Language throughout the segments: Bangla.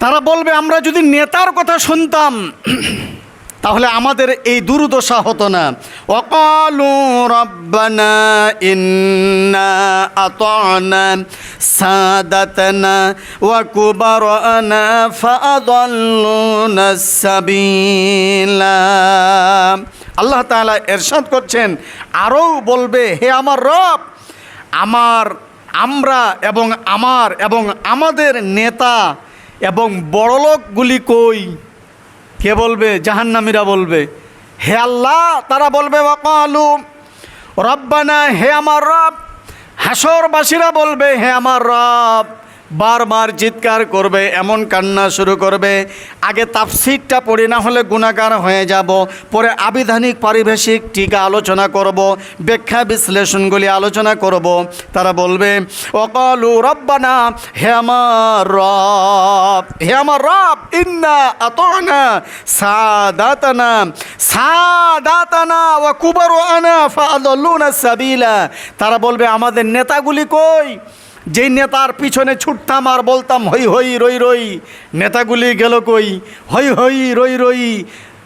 তারা বলবে আমরা যদি নেতার কথা শুনতাম তাহলে আমাদের এই দুর্দশা হতো না। ওয়াকালু রাব্বানা ইন্না আতা'না সাদাতানা ওয়া কুবারানা ফাআদাল্লুনা সাবিলা। আল্লাহ তাআলা ইরশাদ করছেন, আরও বলবে, হে আমার রব, আমরা এবং আমাদের নেতা এবং বড়লোকগুলি কই? কে বলবে? জাহান্নামীরা বলবে। হে আল্লাহ, তারা বলবে ওয়াকালু রব্বানা, হে আমার রব। হাসরবাসীরা বলবে, হে আমার রব। বারবার চিৎকার করবে, এমন কান্না শুরু করবে। আগে তাফসীরটা পড়ি, না হলে গুনাহগার হয়ে যাব। পরে আবিধানিক পারিভাষিক টিকা আলোচনা করব, ব্যাখ্যা বিশ্লেষণগুলি আলোচনা করব। তারা বলবে ওয়াকালু রব্বানা, হে আমার রব, হে আমার রব, ইন্না আতা'না সাদাতানা ওয়া কুবারানা ফাআদাল্লুনা সাবিলা। তারা বলবে আমাদের নেতাগুলি কই? যেই নেতার পিছনে ছুটতাম আর বলতাম হই হই রই রই, নেতাগুলি গেল কই? হই হই রই রই,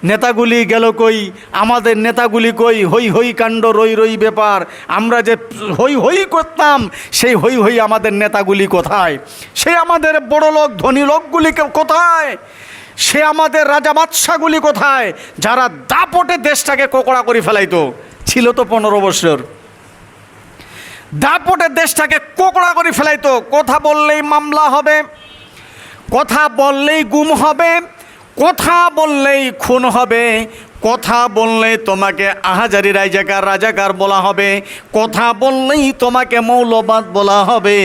নেতাগুলি গেল কই? আমাদের নেতাগুলি কই? হই হই কাণ্ড, রই রই ব্যাপার। আমরা যে হই হই করতাম, সেই হই হই আমাদের নেতাগুলি কোথায়? সেই আমাদের বড় লোক ধনী লোকগুলি কোথায়? সে আমাদের রাজা বাদশাগুলি কোথায়, যারা দাপটে দেশটাকে কোকড়া করে ফেলাইতো? ছিল তো 15 বছর, দাপটে দেশটাকে কোকড়া করে ফেলাইতো। কথা বললেই মামলা হবে, কথা বললেই গুম হবে, কথা বললেই খুন হবে, কথা বললেই তোমাকে আহাজারি রাজাকার বলা হবে, কথা বললেই তোমাকে মৌলবাদ বলা হবে,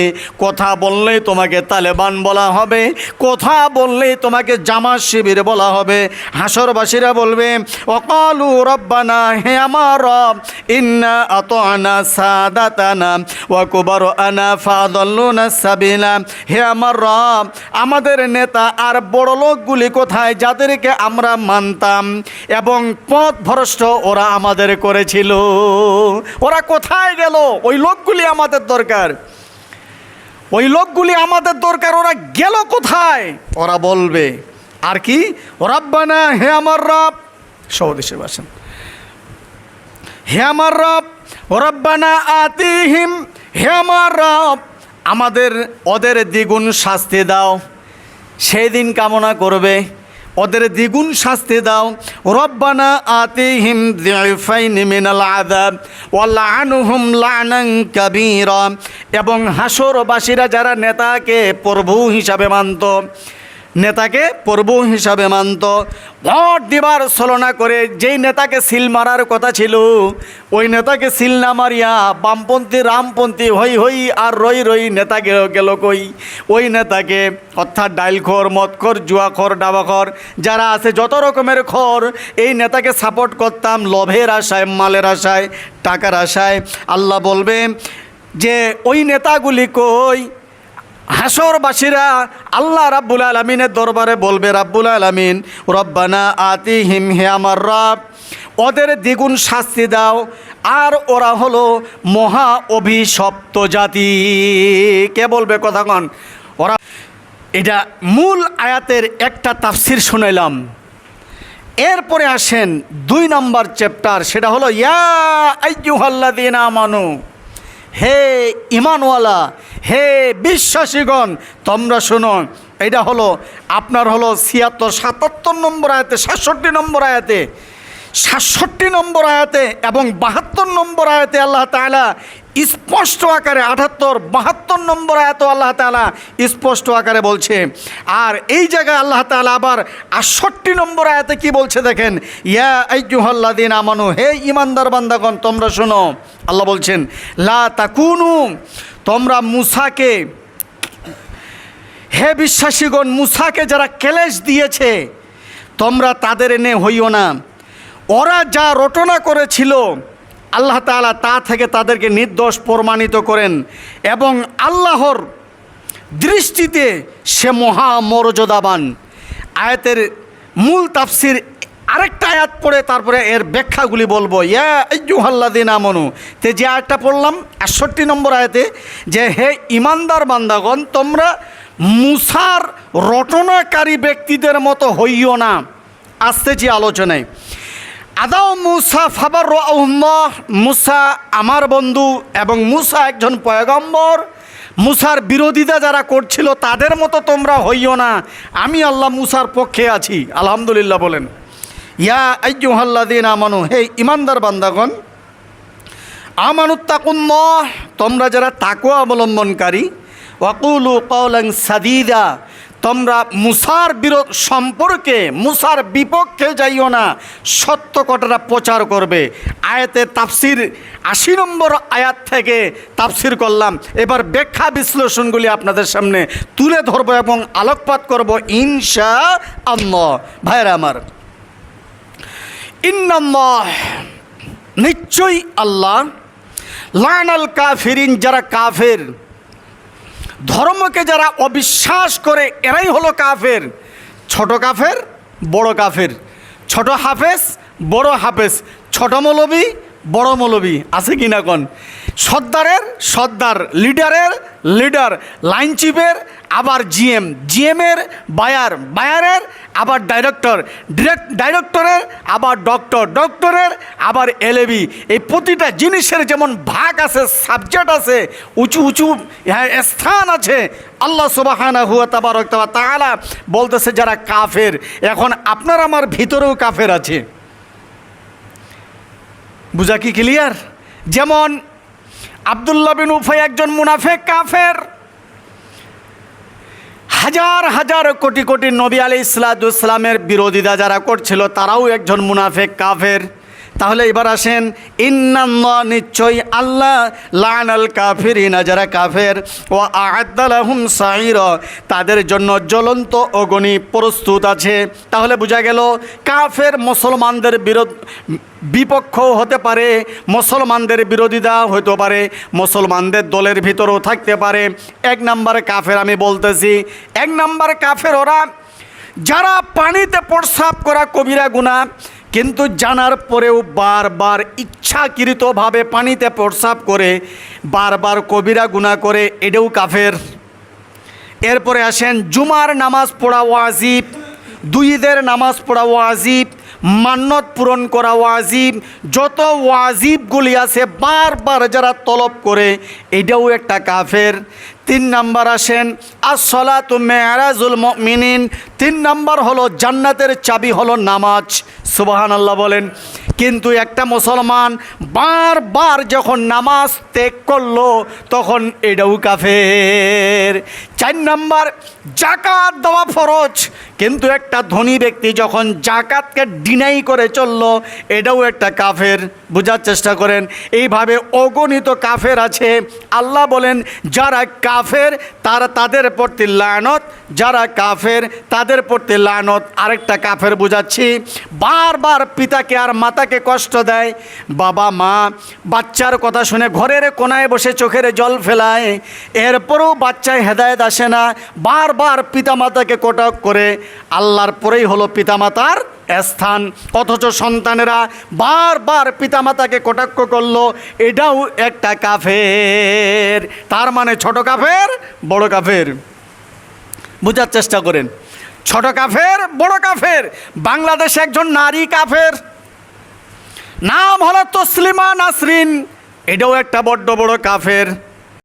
কথা বললেই তোমাকে তালেবান বলা হবে, কথা বললেই তোমাকে জামাত শিবির বলা হবে। হাসরবাসীরা বলবে ওয়াকালু রব্বানা, হে আমার রব, ইন্না আতা'না সাদাতানা ওয়া কুবারানা ফাআদাল্লুনা সাবিলা। হে আমার রব, আমাদের নেতা আর বড় লোকগুলি কোথায়, যাদেরকে আমরা মানতাম এবং পথ ভ্রষ্ট ওরা আমাদের করেছিল? ওরা কোথায় গেল? ওই লোকগুলি আমাদের দরকার, ওই লোকগুলি আমাদের দরকার। ওরা গেল কোথায়? ওরা বলবে আর কি? রব্বানা, হে আমার রব, সহদেশে বাসেন, হে আমার রব, রব্বানা আতিহিম, হে আমার রব, ওদের দ্বিগুণ শাস্তি দাও। সেই দিন কামনা করবে, ওদের দ্বিগুণ শাস্তি দাও। রব্বানা আতিহিম যিফাইনি মিনাল আযাব ওয়া লা'আনহুম লা'নান কাবীরা। এবং হাসরবাসীরা যারা নেতাকে প্রভু হিসাবে মানত, নেতাকে প্রভু হিসাবে মানত, ভোট দিবার ছলনা করে যেই নেতাকে সিল মারার কথা ছিল, ওই নেতাকে সিল না মারিয়া বামপন্থী রামপন্থী হই হই আর রই রই নেতা গেল কই? ওই নেতাকে, অর্থাৎ ডাইলখোর, মদখোর, জুয়াখোর, ডাবাখোর যারা আছে, যত রকমের খোর, এই নেতাকে সাপোর্ট করতাম লোভের আশায়, মালের আশায়, টাকার আশায়। আল্লাহ বলবে যে ওই নেতাগুলি কই? হাসরবাসীরা আল্লাহ রাব্বুল আলামিনের দরবারে বলবে, রাব্বুল আলামিন রব্বানা আতিহিম, হে আমার রব, ওদের দ্বিগুণ শাস্তি দাও। আর ওরা হলো মহা অভিশপ্ত জাতি। কে বলবে কথা কন? ওরা। এটা মূল আয়াতের একটা তাফসির শুনাইলাম। এরপরে আসেন 2 নম্বর চ্যাপ্টার, সেটা হলো ইয়া আইয়ুহাল্লাযীনা আমানু, হে ঈমানওয়ালা, হে বিশ্বাসীগণ, তোমরা শোনো। এটা হলো আপনার হলো 76, 77 নম্বর আয়াতে, 67 নম্বর আয়াতে, 67 নম্বর আয়াতে এবং 72 নম্বর আয়াতে আল্লাহ তাআলা স্পষ্ট আকারে, 78, 72 নম্বর আয়াতে আল্লাহ তাআলা স্পষ্ট আকারে বলছে। আর এই জায়গায় আল্লাহ তাআলা আবার 68 নম্বর আয়াতে কি বলছে দেখেন, ইয়া আইয়ুহাল্লাযীনা আমানু, হে ঈমানদার বান্দাগণ তোমরা শোনো। আল্লাহ বলছেন লা তাকুনু, তোমরা মুসাকে, হে বিশ্বাসীগণ, মুসাকে যারা ক্লেশ দিয়েছে তোমরা তাদের এনে হইও না। ওরা যা রটনা করেছিল আল্লাহ তাআলা তা থেকে তাদেরকে নির্দোষ প্রমাণিত করেন এবং আল্লাহর দৃষ্টিতে সে মহামর্যাদাবান। আয়াতের মূল তাফসির আরেকটা আয়াত পড়ে তারপরে এর ব্যাখ্যাগুলি বলবো। ইয়া আইয়ুহাল্লাযীনা আমানু, তে যে আয়াতটা পড়লাম 68 নম্বর আয়াতে, যে হে ঈমানদার বান্দাগণ তোমরা মুসার রটনাকারী ব্যক্তিদের মতো হইও না। আসতেছি আলোচনায়। আদাও মুসা ফাবার রহম্মহ, মুসা আমার বন্ধু এবং মুসা একজন পয়গম্বর। মুসার বিরোধিতা যারা করছিল তাদের মতো তোমরা হইও না। আমি আল্লাহ মুসার পক্ষে আছি। আলহামদুলিল্লাহ বলেন। ইয়া আইয়ুহাল্লাযীনা আমানু, হে ইমানদার বান্দাগণ, আমানুত্তাকুল্লাহ, তোমরা যারা তাকওয়া অবলম্বনকারী, ওয়াকুলু কাওলান সাদীদা, তোমরা মুসার সম্পর্কে মুসার বিপক্ষে যাইও না, সত্য কথাটা প্রচার করবে। আয়াতের তাফসির ৮০ নম্বর আয়াত থেকে তাফসির করলাম। এবার ব্যাখ্যা বিশ্লেষণগুলি আপনাদের সামনে তুলে ধরব এবং আলোকপাত করব ইনশাআল্লাহ। ভাইরা আমার, ইন্নাল্লাহ, নিশ্চয়ই আল্লাহ, লানাল কাফিরিন, যারা কাফের, ধর্মকে যারা অবিশ্বাস করে এরাই হলো কাফের। ছোট কাফের, বড় কাফের, ছোট হাফেজ, বড় হাফেজ, ছোট মৌলবি, বড় মৌলবি, আছে কি না কোন? সর্দারের সর্দার, লিডারের লিডার, লাইন চিফের আবার জিএম, জিএমের বায়ার, বায়ারের আবার ডাইরেক্টর, ডাইরেক্টরের আবার ডক্টর, ডক্টরের আবার এলএবি। এই প্রতিটা জিনিসের যেমন ভাগ আছে, সাবজেক্ট আছে, উঁচু উঁচু স্থান আছে। আল্লাহ সুবহানাহু ওয়া তাআলা বলতেছে যারা কাফের, এখন আপনার আমার ভিতরেও কাফের আছে। বুঝা কি ক্লিয়ার? যেমন আব্দুল্লাহ বিন উফাই একজন মুনাফিক কাফের। হাজার হাজার কোটি কোটি নবী আলাইহিসসালামের বিরোধিতা যারা করছিল তারাও একজন মুনাফিক কাফের। তাহলে এবার আসেন, ইন্নাল্লাহ, নিশ্চয়ই আল্লাহ, লানাল কাফিরিনা, যারা কাফের, ও আ'আদ্দা লাহুম সাঈরা, তাদের জন্য জ্বলন্ত অগ্নি প্রস্তুত আছে। তাহলে বোঝা গেল কাফের মুসলমানদের বিপক্ষও হতে পারে, মুসলমানদের বিরোধিতা হতে পারে, মুসলমানদের দলের ভিতরেও থাকতে পারে। এক নম্বর কাফের আমি বলতেছি, এক নম্বর কাফের ওরা যারা পানিতে প্রস্রাব করা কবিরা গুনাহ, কিন্তু জানার পরেও বারবার ইচ্ছাকৃতভাবে পানিতে প্রস্রাব করে বারবার কবিরা গুনাহ করে, এটাও কাফের। এরপরে আসেন, জুমার নামাজ পড়া ওয়াজিব, দুই ঈদের নামাজ পড়া ওয়াজিব, মান্নত পূরণ করা ওয়াজিব, যত ওয়াজিবগুলি আছে বারবার যারা তলব করে, এটাও একটা কাফের। তিন নাম্বার আসেন, আস-সালাতু মি'রাজুল মুমিনিন, তিন নাম্বার হলো জান্নাতের চাবি হলো নামাজ। সুবহানাল্লাহ বলেন। কিন্তু একটা মুসলমান বারবার যখন নামাজ ত্যাগ করলো তখন এটাও কাফের। চার নাম্বার, জাকাত দেওয়া ফরজ, কিন্তু একটা ধনী ব্যক্তি যখন জাকাতকে ডিনাই করে চললো, এটাও একটা কাফের। বোঝার চেষ্টা করেন। এইভাবে অগণিত কাফের আছে। আল্লাহ বলেন যারা কাফের তাদের প্রতি লানত, যারা কাফের তাদের প্রতি লানত। আরেকটা কাফের বুঝাচ্ছি, বারবার পিতাকে আর মাতাকে কষ্ট দেয়। বাবা মা বাচ্চার কথা শুনে ঘরের কোনায় বসে চোখের জল ফেলায়, এরপরেও বাচ্চায় হেদায়েত আসে না, বারবার পিতামাতাকে কটাক্ষ করে। আল্লাহর পরেই হলো পিতামাতার স্থান, অথচ সন্তানেরা বারবার পিতামাতাকে কটাক্ষ করলো, এটাও একটা কাফের। তার মানে ছোট কাফের, বড় কাফের। বোঝার চেষ্টা করেন, ছোট কাফের, বড় কাফের। বাংলাদেশে একজন নারী কাফের, নাম হলো তসলিমা নাসরিন, এটাও একটা বড্ড বড় কাফের।